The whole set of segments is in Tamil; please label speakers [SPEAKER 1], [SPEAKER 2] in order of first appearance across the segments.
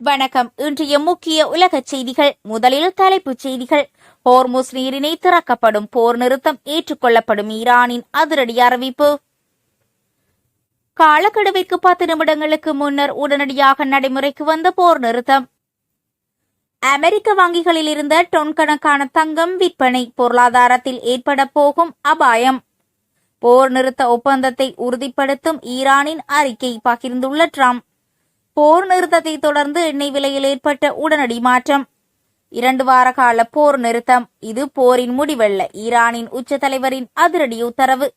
[SPEAKER 1] வணக்கம். இன்றைய முக்கிய உலக செய்திகள். முதலில் தலைப்புச் செய்திகள். ஹோர்முஸ் நீரிணை திறக்கப்படும், போர் நிறுத்தம் ஏற்றுக்கொள்ளப்படும், ஈரானின் அதிரடி அறிவிப்பு. காலக்கெடுவிற்கு 10 நிமிடங்களுக்கு முன்னர் உடனடியாக நடைமுறைக்கு வந்த போர் நிறுத்தம். அமெரிக்க வங்கிகளில் இருந்த டொன் கணக்கான தங்கம் விற்பனை, பொருளாதாரத்தில் ஏற்பட போகும் அபாயம். போர் நிறுத்த ஒப்பந்தத்தை உறுதிப்படுத்தும் ஈரானின் அறிக்கை பகிர்ந்துள்ள ட்ரம்ப். போர் நிறுத்தத்தை தொடர்ந்து எண்ணெய் விலையில் ஏற்பட்ட உடனடி மாற்றம். 2 வார கால போர் நிறுத்தம். இது போரின் முடிவல்ல, ஈரானின் உச்ச தலைவரின் அதிரடி உத்தரவு.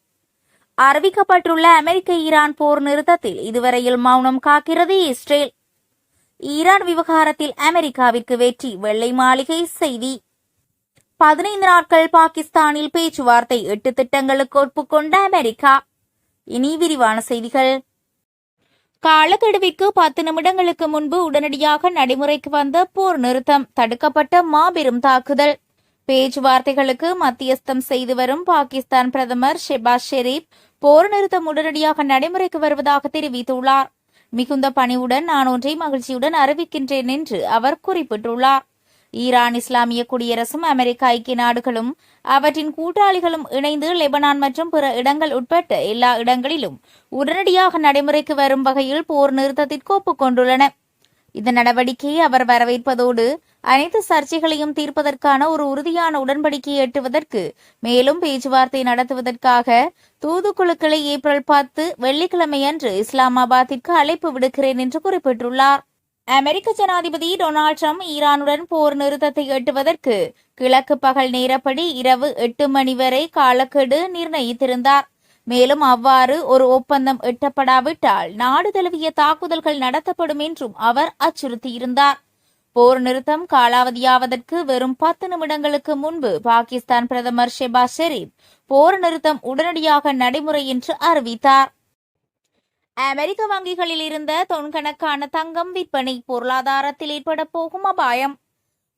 [SPEAKER 1] அறிவிக்கப்பட்டுள்ள அமெரிக்க ஈரான் போர் நிறுத்தத்தில் இதுவரையில் மௌனம் காக்கிறது இஸ்ரேல். ஈரான் விவகாரத்தில் அமெரிக்காவிற்கு வெற்றி, வெள்ளை மாளிகை செய்தி. 15 நாட்கள் பாகிஸ்தானில் பேச்சுவார்த்தை, 8 திட்டங்களுக்கு ஒப்புக்கொண்ட அமெரிக்கா. இனி விரிவான செய்திகள். காலக்கெடுவிற்கு 10 நிமிடங்களுக்கு முன்பு உடனடியாக நடைமுறைக்கு வந்த போர் நிறுத்தம், தடுக்கப்பட்ட மாபெரும் தாக்குதல். பேச்சுவார்த்தைகளுக்கு மத்தியஸ்தம் செய்து வரும் பாகிஸ்தான் பிரதமர் ஷெபாஸ் ஷெரீப் போர் நிறுத்தம் உடனடியாக நடைமுறைக்கு வருவதாக தெரிவித்துள்ளார். மிகுந்த பணிவுடன் நான் ஒன்றை மகிழ்ச்சியுடன் அறிவிக்கின்றேன் என்று அவர் குறிப்பிட்டுள்ளார். ஈரான் இஸ்லாமிய குடியரசும் அமெரிக்க ஐக்கிய நாடுகளும் அவற்றின் கூட்டாளிகளும் இணைந்து லெபனான் மற்றும் பிற இடங்கள் உட்பட்ட எல்லா இடங்களிலும் உடனடியாக நடைமுறைக்கு வரும் வகையில் போர் நிறுத்தத்திற்கு ஒப்புக்கொண்டுள்ளன. இந்த நடவடிக்கையை அவர் வரவேற்பதோடு அனைத்து சர்ச்சைகளையும் தீர்ப்பதற்கான ஒரு உறுதியான உடன்படிக்கையை எட்டுவதற்கு மேலும் பேச்சுவார்த்தை நடத்துவதற்காக தூதுக்குழுக்களை ஏப்ரல் 10 வெள்ளிக்கிழமையன்று இஸ்லாமாபாத்திற்கு அழைப்பு விடுக்கிறேன் என்று குறிப்பிட்டுள்ளார். அமெரிக்க ஜனாதிபதி டொனால்ட் ட்ரம்ப் ஈரானுடன் போர் நிறுத்தத்தை எட்டுவதற்கு கிழக்கு பகல் நேரப்படி இரவு 8 மணி வரை காலக்கெடு நிர்ணயித்திருந்தார். மேலும் அவ்வாறு ஒரு ஒப்பந்தம் எட்டப்படாவிட்டால் நாடு தழுவிய தாக்குதல்கள் நடத்தப்படும் என்றும் அவர் அச்சுறுத்தியிருந்தார். போர் நிறுத்தம் காலாவதியாவதற்கு வெறும் 10 நிமிடங்களுக்கு முன்பு பாகிஸ்தான் பிரதமர் ஷெபாஸ் ஷெரீப் போர் நிறுத்தம் உடனடியாக நடைமுறை என்று அறிவித்தார். அமெரிக்க வங்கிகளில் இருந்த தொன்கணக்கான தங்கம் விற்பனை, பொருளாதாரத்தில் ஏற்பட போகும் அபாயம்.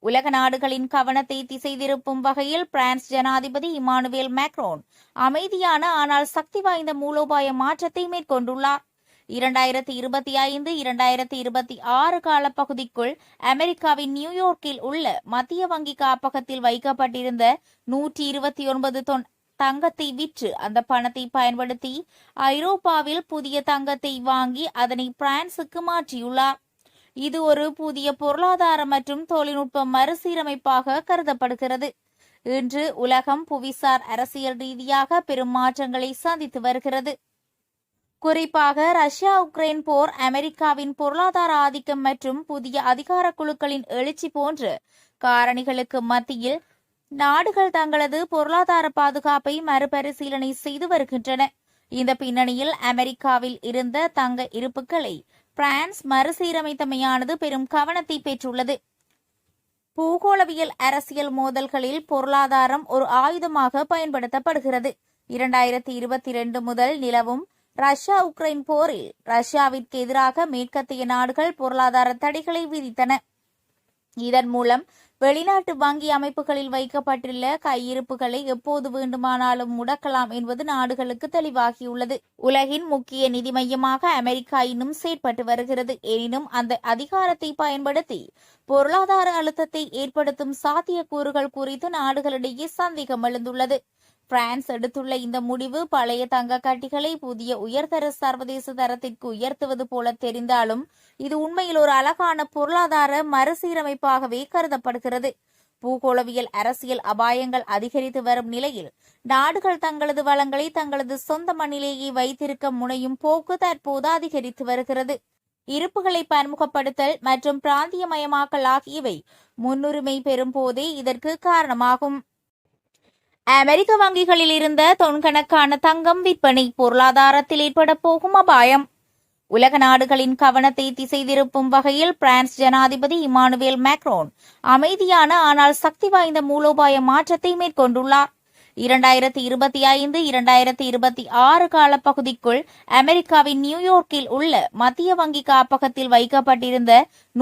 [SPEAKER 1] உலக நாடுகளின் கவனத்தை திசை திருப்பும் வகையில் பிரான்ஸ் ஜனாதிபதி இமானுவேல் மேக்ரோன் அமைதியான ஆனால் சக்தி வாய்ந்த மூலோபாய மாற்றத்தை மேற்கொண்டுள்ளார். 2025-2026 காலப்பகுதிக்குள் அமெரிக்காவின் நியூயார்க்கில் உள்ள மத்திய வங்கி காப்பகத்தில் வைக்கப்பட்டிருந்த 129 தொன் தங்கத்தை விற்று அந்த பணத்தை பயன்படுத்தி ஐரோப்பாவில் புதிய தங்கத்தை வாங்கி அதனை பிரான்சுக்கு மாற்றியுள்ளார். இது ஒரு புதிய பொருளாதார மற்றும் தொழில்நுட்ப மறுசீரமைப்பாக கருதப்படுகிறது. இன்று உலகம் புவிசார் அரசியல் ரீதியாக பெரும் மாற்றங்களை சந்தித்து வருகிறது. குறிப்பாக ரஷ்யா உக்ரைன் போர், அமெரிக்காவின் பொருளாதார ஆதிக்கம் மற்றும் புதிய அதிகார குழுக்களின் எழுச்சி போன்ற காரணிகளுக்கு மத்தியில் நாடுகள் தங்களது பொருளாதார பாதுகாப்பை மறுபரிசீலனை செய்து வருகின்றன. இந்த பின்னணியில் அமெரிக்காவில் இருந்த தங்க இருப்புகளை பிரான்ஸ் மறுசீரமைத்தமையானது பெரும் கவனத்தை பெற்றுள்ளது. பூகோளவியல் அரசியல் மோதல்களில் பொருளாதாரம் ஒரு ஆயுதமாக பயன்படுத்தப்படுகிறது. 2022 முதல் நிலவும் ரஷ்யா உக்ரைன் போரில் ரஷ்யாவிற்கு எதிராக மேற்கத்திய நாடுகள் பொருளாதார தடைகளை விதித்தன. இதன் மூலம் வெளிநாட்டு வங்கி அமைப்புகளில் வைக்கப்பட்டுள்ள கையிருப்புகளை எப்போது வேண்டுமானாலும் முடக்கலாம் என்பது நாடுகளுக்கு தெளிவாகியுள்ளது. உலகின் முக்கிய நிதி மையமாக அமெரிக்கா இன்னும் செயற்பட்டு வருகிறது. எனினும் அந்த அதிகாரத்தை பயன்படுத்தி பொருளாதார அழுத்தத்தை ஏற்படுத்தும் சாத்தியக்கூறுகள் குறித்து நாடுகளிடையே சந்தேகம் எழுந்துள்ளது. பிரான்ஸ் எடுத்துள்ள இந்த முடிவு பழைய தங்க கட்டிகளை புதிய உயர்தர சர்வதேச தரத்திற்கு உயர்த்துவது போல தெரிந்தாலும் இது உண்மையில் ஒரு அழகான பொருளாதார மறுசீரமைப்பாகவே கருதப்படுகிறது. பூகோளவியல் அரசியல் அபாயங்கள் அதிகரித்து வரும் நிலையில் நாடுகள் தங்களது வளங்களை தங்களது சொந்த மண்ணிலேயே வைத்திருக்க முனையும் போக்கு தற்போது அதிகரித்து வருகிறது. இருப்புகளை பன்முகப்படுத்தல் மற்றும் பிராந்தியமயமாக்கல் ஆகியவை முன்னுரிமை பெறும் போதே இதற்கு காரணமாகும். அமெரிக்க வங்கிகளில் இருந்த தொன்கணக்கான தங்கம் விற்பனை, பொருளாதாரத்தில் ஏற்பட போகும் அபாயம். உலக நாடுகளின் கவனத்தை திசை திருப்பும் வகையில் பிரான்ஸ் ஜனாதிபதி இமானுவேல் மேக்ரோன் அமைதியான ஆனால் சக்தி வாய்ந்த மூலோபாய மாற்றத்தை மேற்கொண்டுள்ளார். 2025-2026 காலப்பகுதிக்குள் அமெரிக்காவின் நியூயார்க்கில் உள்ள மத்திய வங்கி காப்பகத்தில் வைக்கப்பட்டிருந்த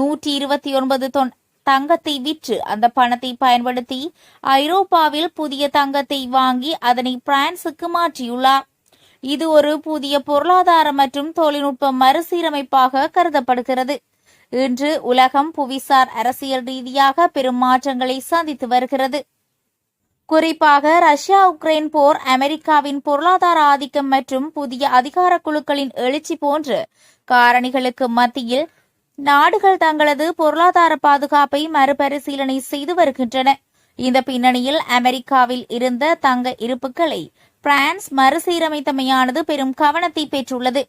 [SPEAKER 1] 129 தொன் தங்கத்தை விற்று அந்த பணத்தை பயன்படுத்தி ஐரோப்பாவில் புதிய தங்கத்தை வாங்கி அதனை பிரான்சுக்கு மாற்றியுள்ளார். இது ஒரு புதிய பொருளாதார மற்றும் தொழில்நுட்ப மறுசீரமைப்பாக கருதப்படுகிறது. இன்று உலகம் புவிசார் அரசியல் ரீதியாக பெரும் மாற்றங்களை சந்தித்து வருகிறது. குறிப்பாக ரஷ்யா உக்ரைன் போர், அமெரிக்காவின் பொருளாதார ஆதிக்கம் மற்றும் புதிய அதிகார குழுக்களின் எழுச்சி போன்ற காரணிகளுக்கு மத்தியில் நாடுகள் தங்களது பொருளாதார பாதுகாப்பை மறுபரிசீலனை செய்து வருகின்றன. இந்த பின்னணியில் அமெரிக்காவில் இருந்த தங்க இருப்புகளை பிரான்ஸ் மறுசீரமைத்தமையானது பெரும் கவனத்தை பெற்றுள்ளது.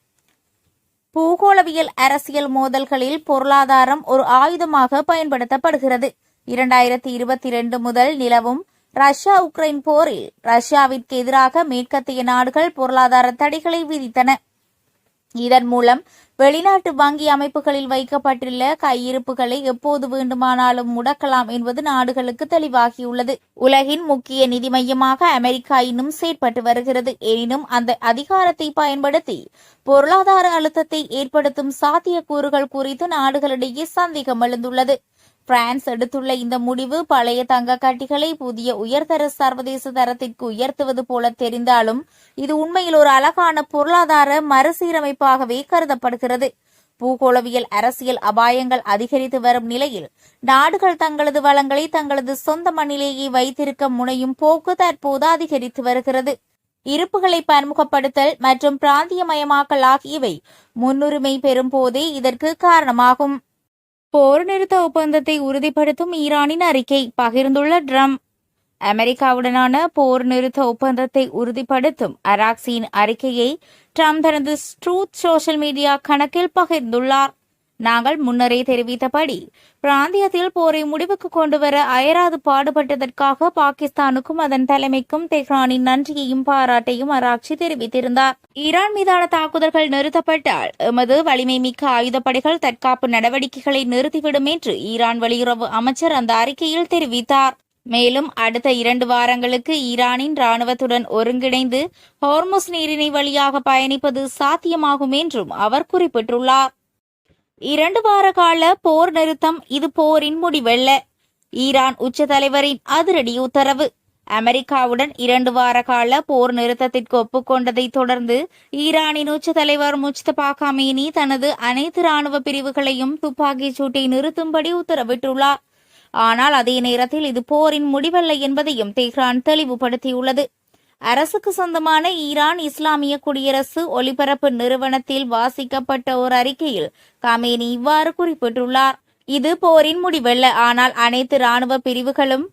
[SPEAKER 1] பூகோளவியல் அரசியல் மோதல்களில் பொருளாதாரம் ஒரு ஆயுதமாக பயன்படுத்தப்படுகிறது. 2022 முதல் நிலவும் ரஷ்யா உக்ரைன் போரில் ரஷ்யாவிற்கு எதிராக மேற்கத்திய நாடுகள் பொருளாதார தடைகளை விதித்தன. இதன் மூலம் வெளிநாட்டு வங்கி அமைப்புகளில் வைக்கப்பட்டுள்ள கையிருப்புகளை எப்போது வேண்டுமானாலும் முடக்கலாம் என்பது நாடுகளுக்கு தெளிவாகியுள்ளது. உலகின் முக்கிய நிதி மையமாக அமெரிக்கா இன்னும் செயற்பட்டு வருகிறது. எனினும் அந்த அதிகாரத்தை பயன்படுத்தி பொருளாதார அழுத்தத்தை ஏற்படுத்தும் சாத்தியக்கூறுகள் குறித்து நாடுகளிடையே சந்தேகம் எழுந்துள்ளது. பிரான்ஸ் எடுத்துள்ள இந்த முடிவு பழைய தங்க கட்டிகளை புதிய உயர்தர சர்வதேச தரத்திற்கு உயர்த்துவது போல தெரிந்தாலும் இது உண்மையில் ஒரு அழகான பொருளாதார மறுசீரமைப்பாகவே கருதப்படுகிறது. பூகோளவியல் அரசியல் அபாயங்கள் அதிகரித்து வரும் நிலையில் நாடுகள் தங்களது வளங்களை தங்களது சொந்த மண்ணிலேயே வைத்திருக்க முனையும் போக்கு தற்போது அதிகரித்து வருகிறது. இருப்புகளை பன்முகப்படுத்தல் மற்றும் பிராந்தியமயமாக்கல் ஆகியவை முன்னுரிமை பெறும் போதே இதற்கு காரணமாகும். போர் நிறுத்த ஒப்பந்தத்தை உறுதிப்படுத்தும் ஈரானின் அறிக்கை பகிர்ந்துள்ள ட்ரம்ப். அமெரிக்காவுடனான போர் நிறுத்த ஒப்பந்தத்தை உறுதிப்படுத்தும் அராக்சியின் அறிக்கையை ட்ரம்ப் தனது ட்ரூத் சோஷியல் மீடியா கணக்கில் பகிர்ந்துள்ளார். நாங்கள் முன்னரே தெரிவித்தபடி பிராந்தியத்தில் போரை முடிவுக்கு கொண்டுவர அயராது பாடுபட்டதற்காக பாகிஸ்தானுக்கும் அதன் தலைமைக்கும் தெஹ்ரானின் நன்றியையும் பாராட்டையும் அராக்சி தெரிவித்திருந்தார். ஈரான் மீதான தாக்குதல்கள் நிறுத்தப்பட்டால் எமது வலிமை மிக்க ஆயுதப்படைகள் தற்காப்பு நடவடிக்கைகளை நிறுத்திவிடும் என்று ஈரான் வெளியுறவு அமைச்சர் அந்த அறிக்கையில் தெரிவித்தார். மேலும் அடுத்த 2 வாரங்களுக்கு ஈரானின் ராணுவத்துடன் ஒருங்கிணைந்து ஹோர்முஸ் நீரிணை வழியாக பயணிப்பது சாத்தியமாகும் என்றும் அவர் குறிப்பிட்டுள்ளார். 2 வார கால போர் நிறுத்தம் இது போரின் முடிவல்ல. ஈரான் உச்ச தலைவரின் அதிரடி உத்தரவு. அமெரிக்காவுடன் 2 வார கால போர் நிறுத்தத்திற்கு ஒப்புக்கொண்டதை தொடர்ந்து ஈரானின் உச்ச தலைவர் முஜ்தபா கமேனி தனது அனைத்து ராணுவ பிரிவுகளையும் துப்பாக்கிச் சூட்டை நிறுத்தும்படி உத்தரவிட்டுள்ளார். ஆனால் அதே நேரத்தில் இது போரின் முடிவல்ல என்பதையும் தெஹ்ரான் தெளிவுபடுத்தியுள்ளது. அரசுக்கு சொந்தமான ஈரான் இஸ்லாமிய குடியரசு ஒலிபரப்பு நிறுவனத்தில் வாசிக்கப்பட்ட ஒரு அறிக்கையில் கமேனி இவ்வாறு குறிப்பிட்டுள்ளார். இது போரின் முடிவல்ல, ஆனால் அனைத்து ராணுவ பிரிவுகளும்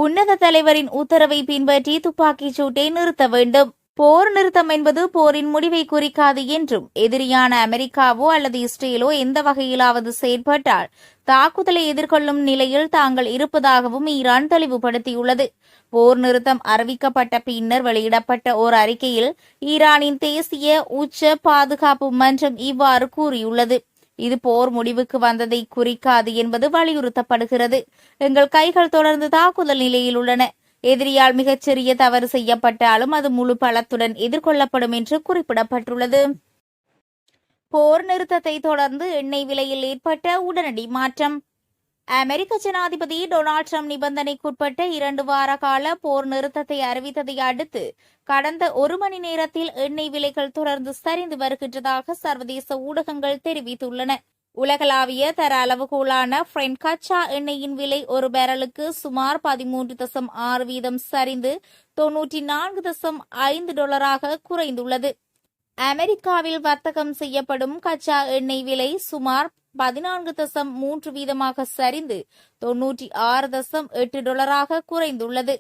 [SPEAKER 1] உன்னத தலைவரின் உத்தரவை பின்பற்றி துப்பாக்கிச் சூட்டை நிறுத்த வேண்டும். போர் நிறுத்தம் என்பது போரின் முடிவை குறிக்காது என்றும் எதிரியான அமெரிக்காவோ அல்லது இஸ்ரேலோ எந்த வகையிலாவது செயற்பட்டால் தாக்குதலை எதிர்கொள்ளும் நிலையில் தாங்கள் இருப்பதாகவும் ஈரான் தெளிவுபடுத்தியுள்ளது. போர் நிறுத்தம் அறிவிக்கப்பட்ட பின்னர் வெளியிடப்பட்ட ஓர் அறிக்கையில் ஈரானின் தேசிய உச்ச பாதுகாப்பு மன்றம் இவ்வாறு கூறியுள்ளது. இது போர் முடிவுக்கு வந்ததை குறிக்காது என்பது வலியுறுத்தப்படுகிறது. எங்கள் கைகள் தொடர்ந்து தாக்குதல் நிலையில் உள்ளன. எதிரியால் மிகச்சிறிய தவறு செய்யப்பட்டாலும் அது முழு பலத்துடன் எதிர்கொள்ளப்படும் என்று குறிப்பிடப்பட்டுள்ளது. போர் நிறுத்தத்தை தொடர்ந்து எண்ணெய் விலையில் ஏற்பட்ட உடனடி மாற்றம். அமெரிக்க ஜனாதிபதி டொனால்ட் ட்ரம்ப் நிபந்தனைக்குட்பட்ட 2 வார கால போர் நிறுத்தத்தை அறிவித்ததை அடுத்து கடந்த 1 மணி நேரத்தில் எண்ணெய் விலைகள் தொடர்ந்து சரிந்து வருகின்றதாக சர்வதேச ஊடகங்கள் தெரிவித்துள்ளன. உலகளாவிய தர அளவுகோலான பிரெண்ட் கச்சா எண்ணெயின் விலை ஒரு பேரலுக்கு சுமார் 13.6% சரிந்து $94.5 குறைந்துள்ளது. அமெரிக்காவில் வர்த்தகம் செய்யப்படும் கச்சா எண்ணெய் விலை சுமார் 14.3% சரிந்து $96.8 குறைந்துள்ளது.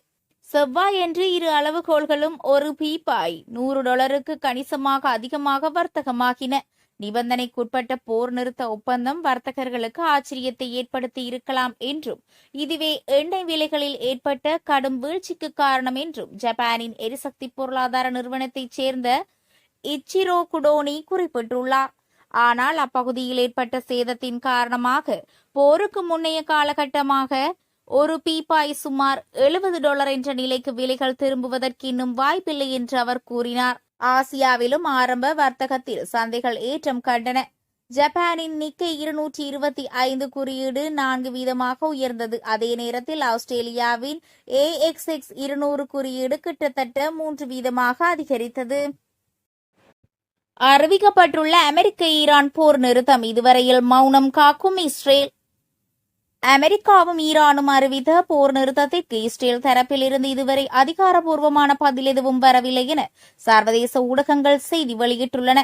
[SPEAKER 1] செவ்வாயன்று இரு அளவுகோல்களும் ஒரு பீப்பாய் $100 கணிசமாக அதிகமாக வர்த்தகமாகின. நிபந்தனைக்குட்பட்ட போர் நிறுத்த ஒப்பந்தம் வர்த்தகர்களுக்கு ஆச்சரியத்தை ஏற்படுத்தி இருக்கலாம் என்றும் இதுவே எண்ணெய் விலைகளில் ஏற்பட்ட கடும் வீழ்ச்சிக்கு காரணம் என்றும் ஜப்பானின் எரிசக்தி பொருளாதார நிறுவனத்தைச் சேர்ந்த இச்சிரோ குடோனி குறிப்பிட்டுள்ளார். ஆனால் அப்பகுதியில் ஏற்பட்ட சேதத்தின் காரணமாக போருக்கு முன்னைய காலகட்டமாக ஒரு பீப்பாய் சுமார் $70 என்ற நிலைக்கு விலைகள் திரும்புவதற்கு இன்னும் வாய்ப்பில்லை என்று அவர் கூறினார். ஆசியாவிலும் ஆரம்ப வர்த்தகத்தில் சந்தைகள் ஏற்றம் கண்டன. ஜப்பானின் நிக்கை 225 குறியீடு 4% உயர்ந்தது. அதே நேரத்தில் ஆஸ்திரேலியாவின் AXX 200 குறியீடு கிட்டத்தட்ட 3% அதிகரித்தது. அறிவிக்கப்பட்டுள்ள அமெரிக்க ஈரான் போர் நிறுத்தம் இதுவரையில் மௌனம் காக்கும் இஸ்ரேல். அமெரிக்காவும் ஈரானும் அறிவித்த போர் நிறுத்தத்திற்கு இஸ்ரேல் தரப்பில் இருந்து இதுவரை அதிகாரப்பூர்வமான பதில் எதுவும் வரவில்லை என சர்வதேச ஊடகங்கள் செய்தி வெளியிட்டுள்ளன.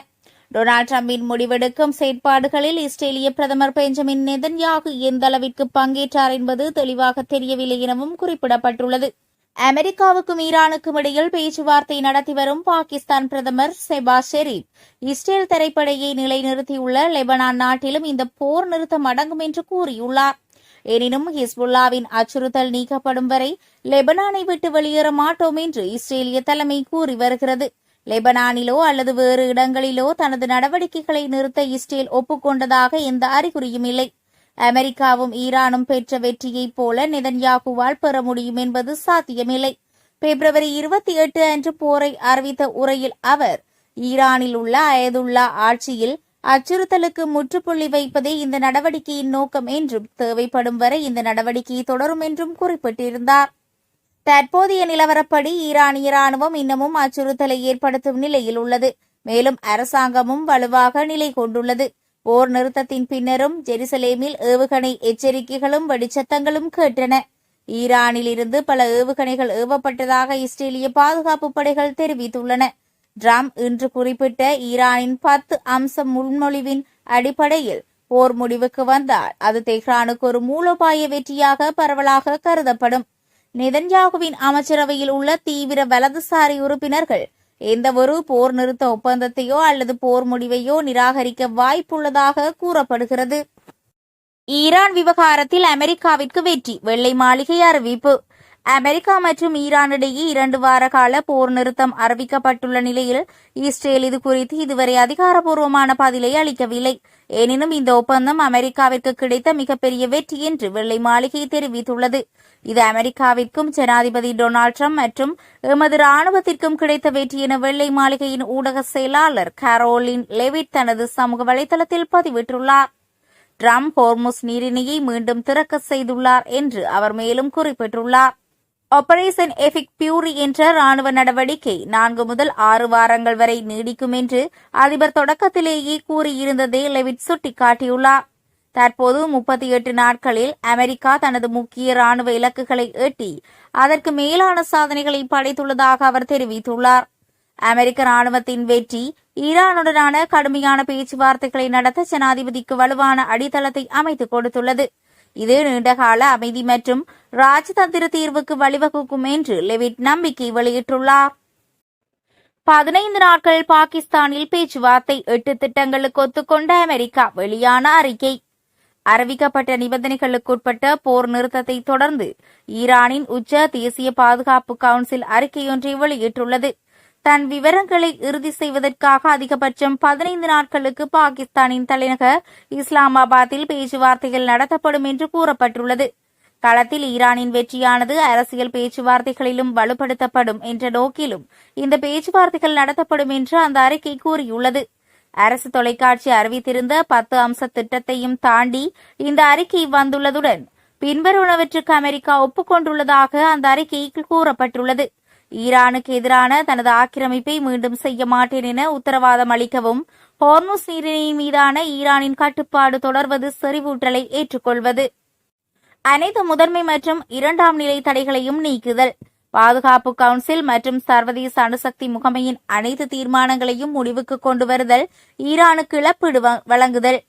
[SPEAKER 1] டொனால்டு டிரம்பின் முடிவெடுக்கும் செயற்பாடுகளில் இஸ்ரேலிய பிரதமர் பெஞ்சமின் நெதன்யாகு எந்த அளவிற்கு பங்கேற்றார் என்பது தெளிவாக தெரியவில்லை எனவும் குறிப்பிடப்பட்டுள்ளது. அமெரிக்காவுக்கும் ஈரானுக்கும் இடையில் பேச்சுவார்த்தை நடத்தி வரும் பாகிஸ்தான் பிரதமர் ஷெபாஸ் ஷெரீப் இஸ்ரேல் தரைப்படையை நிலைநிறுத்தியுள்ள லெபனான் நாட்டிலும் இந்த போர் நிறுத்தம் அடங்கும் என்று கூறியுள்ளார். எனினும் ஹிஸ்புல்லாவின் அச்சுறுத்தல் நீக்கப்படும் வரை லெபனானை விட்டு வெளியேற மாட்டோம் என்று இஸ்ரேலிய தலைமை கூறி வருகிறது. லெபனானிலோ அல்லது வேறு இடங்களிலோ தனது நடவடிக்கைகளை நிறுத்த இஸ்ரேல் ஒப்புக்கொண்டதாக எந்த அறிகுறியும் இல்லை. அமெரிக்காவும் ஈரானும் பெற்ற வெற்றியைப் போல நெதன்யாகுவால் பெற முடியும் என்பது சாத்தியமில்லை. பிப்ரவரி 28 அன்று போரை அறிவித்த உரையில் அவர் ஈரானில் உள்ள அயதுல்லா ஆட்சியில் அச்சுறுத்தலுக்கு முற்றுப்புள்ளி வைப்பதே இந்த நடவடிக்கையின் நோக்கம் என்றும் தேவைப்படும் வரை இந்த நடவடிக்கை தொடரும் என்றும் குறிப்பிட்டிருந்தார். தற்போதைய நிலவரப்படி ஈரானிய ராணுவம் இன்னமும் அச்சுறுத்தலை ஏற்படுத்தும் நிலையில் உள்ளது. மேலும் அரசாங்கமும் வலுவாக நிலை கொண்டுள்ளது. போர் நிறுத்தத்தின் பின்னரும் ஜெருசலேமில் ஏவுகணை எச்சரிக்கைகளும் வெடிச்சத்தங்களும் கேட்டன. ஈரானில் இருந்து பல ஏவுகணைகள் ஏவப்பட்டதாக இஸ்ரேலிய பாதுகாப்பு படைகள் தெரிவித்துள்ளன. ட்ரம்ப் இன்று குறிப்பிட்ட ஈரானின் 10 அம்ச முன்மொழிவின் அடிப்படையில் போர் முடிவுக்கு வந்தால் அது தெஹ்ரானுக்கு ஒரு மூலோபாய வெற்றியாக பரவலாக கருதப்படும். நெதன்யாகுவின் அமைச்சரவையில் உள்ள தீவிர வலதுசாரி உறுப்பினர்கள் எந்தவொரு போர் நிறுத்த ஒப்பந்தத்தையோ அல்லது போர் முடிவையோ நிராகரிக்க வாய்ப்புள்ளதாக கூறப்படுகிறது. ஈரான் விவகாரத்தில் அமெரிக்காவிற்கு வெற்றி, வெள்ளை மாளிகை அறிவிப்பு. அமெரிக்கா மற்றும் ஈரான் இடையே 2 வார கால போர் நிறுத்தம் அறிவிக்கப்பட்டுள்ள நிலையில் இஸ்ரேல் இது குறித்து இதுவரை அதிகாரப்பூர்வமான பதிலை அளிக்கவில்லை. எனினும் இந்த ஒப்பந்தம் அமெரிக்காவிற்கு கிடைத்த மிகப்பெரிய வெற்றி என்று வெள்ளை மாளிகை தெரிவித்துள்ளது. இது அமெரிக்காவிற்கும் ஜனாதிபதி டொனால்டு டிரம்ப் மற்றும் எமது ராணுவத்திற்கும் கிடைத்த வெற்றி என வெள்ளை மாளிகையின் ஊடக செயலாளர் கரோலின் லெவிட் தனது சமூக வலைதளத்தில் பதிவிட்டுள்ளார். டிரம்ப் ஹோர்முஸ் நீரிணையை மீண்டும் திறக்க செய்துள்ளார் என்று அவர் மேலும் குறிப்பிட்டுள்ளார். ஆபரேஷன் எபிக் பியூரி என்ற ராணுவ நடவடிக்கை 4 முதல் 6 வாரங்கள் வரை நீடிக்கும் என்று அதிபர் தொடக்கத்திலேயே கூறியிருந்ததை லெவிட் சுட்டிக்காட்டியுள்ளார். தற்போது 38 நாட்களில் அமெரிக்கா தனது முக்கிய ராணுவ இலக்குகளை எட்டி அதற்கு மேலான சாதனைகளை படைத்துள்ளதாக அவர் தெரிவித்துள்ளார். அமெரிக்க ராணுவத்தின் வெற்றி ஈரானுடனான கடுமையான பேச்சுவார்த்தைகளை நடத்த ஜனாதிபதிக்கு வலுவான அடித்தளத்தை அமைத்துக் கொடுத்துள்ளது. இது நீண்டகால அமைதி மற்றும் ராஜதந்திர தீர்வுக்கு வழிவகுக்கும் என்று லெவிட் நம்பிக்கை வெளியிட்டுள்ளார். 15 நாட்கள் பாகிஸ்தானில் பேச்சுவார்த்தை, 8 திட்டங்களுக்கு ஒத்துக்கொண்ட அமெரிக்கா, வெளியான அறிக்கை. அறிவிக்கப்பட்ட நிபந்தனைகளுக்குட்பட்ட போர் நிறுத்தத்தை தொடர்ந்து ஈரானின் உச்ச தேசிய பாதுகாப்பு கவுன்சில் அறிக்கையொன்றை வெளியிட்டுள்ளது. தன் விவரங்களை இறுதி செய்வதற்காக அதிகபட்சம் 15 நாட்களுக்கு பாகிஸ்தானின் தலைநகர் இஸ்லாமாபாத்தில் பேச்சுவார்த்தைகள் நடத்தப்படும் என்று கூறப்பட்டுள்ளது. களத்தில் ஈரானின் வெற்றியானது அரசியல் பேச்சுவார்த்தைகளிலும் வலுப்படுத்தப்படும் என்ற நோக்கிலும் இந்த பேச்சுவார்த்தைகள் நடத்தப்படும் என்று அந்த அறிக்கை கூறியுள்ளது. அரசு தொலைக்காட்சி அறிவித்திருந்த 10 அம்ச திட்டத்தையும் தாண்டி இந்த அறிக்கை வந்துள்ளதுடன் பின்வருவனவற்றுக்கு அமெரிக்கா ஒப்புக்கொண்டுள்ளதாக அந்த அறிக்கையில் கூறப்பட்டுள்ளது. ஈரானுக்கு எதிரான தனது ஆக்கிரமிப்பை மீண்டும் செய்ய மாட்டேன் என உத்தரவாதம் அளிக்கவும், ஹோர்முஸ் நீரிணையின் மீதான ஈரானின் கட்டுப்பாடு தொடர்வது, செறிவூட்டலை ஏற்றுக்கொள்வது, அனைத்து முதன்மை மற்றும் 2ஆம் நிலை தடைகளையும் நீக்குதல், பாதுகாப்பு கவுன்சில் மற்றும் சர்வதேச அணுசக்தி முகமையின் அனைத்து தீர்மானங்களையும் முடிவுக்கு கொண்டு வருதல், ஈரானுக்கு இழப்பீடு வழங்குதல்,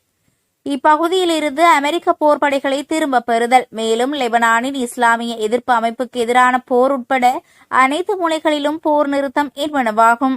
[SPEAKER 1] இப்பகுதியிலிருந்து அமெரிக்க போர்ப்படைகளை திரும்பப் பெறுதல், மேலும் லெபனானின் இஸ்லாமிய எதிர்ப்பு அமைப்புக்கு எதிரான போர் உட்பட அனைத்து முனைகளிலும் போர் நிறுத்தம் என்பனவாகும்.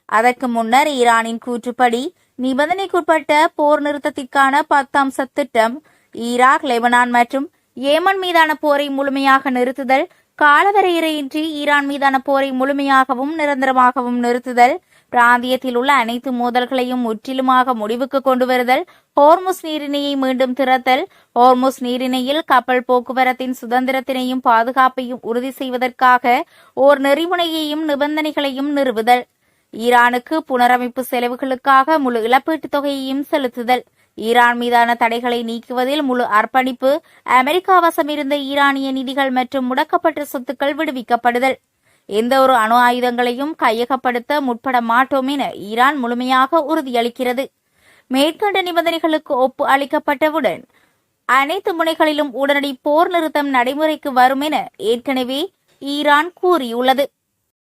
[SPEAKER 1] அதற்கு முன்னர் ஈரானின் கூற்றுப்படி நிபந்தனைக்குட்பட்ட போர் நிறுத்தத்திற்கான 10 அம்ச திட்டம் ஈராக், லெபனான் மற்றும் ஏமன் மீதான போரை முழுமையாக நிறுத்துதல், காலவரையறையின்றி ஈரான் மீதான போரை முழுமையாகவும் நிரந்தரமாகவும் நிறுத்துதல், பிராந்தியத்தில் உள்ள அனைத்து மோதல்களையும் முற்றிலுமாக முடிவுக்கு கொண்டு வருதல், ஹோர்முஸ் நீரிணையை மீண்டும் திறத்தல், ஹோர்முஸ் நீரிணையில் கப்பல் போக்குவரத்தின் சுதந்திரத்தினையும் பாதுகாப்பையும் உறுதி செய்வதற்காக ஓர் நெறிமுறையையும் நிபந்தனைகளையும் நிறுவுதல், ஈரானுக்கு புனரமைப்பு செலவுகளுக்காக முழு இழப்பீட்டுத் தொகையையும் செலுத்துதல், ஈரான் மீதான தடைகளை நீக்குவதில் முழு அர்ப்பணிப்பு, அமெரிக்கா வசம் இருந்த ஈரானிய நிதிகள் மற்றும் முடக்கப்பட்ட சொத்துக்கள் விடுவிக்கப்படுதல், எந்த ஒரு அணு ஆயுதங்களையும் கையகப்படுத்த முற்பட மாட்டோம் என ஈரான் முழுமையாக உறுதியளிக்கிறது. மேற்கண்ட நிபந்தனைகளுக்கு ஒப்பு அளிக்கப்பட்டவுடன் அனைத்து முனைகளிலும் உடனடி போர் நிறுத்தம் நடைமுறைக்கு வரும் என ஏற்கனவே ஈரான் கூறியுள்ளது.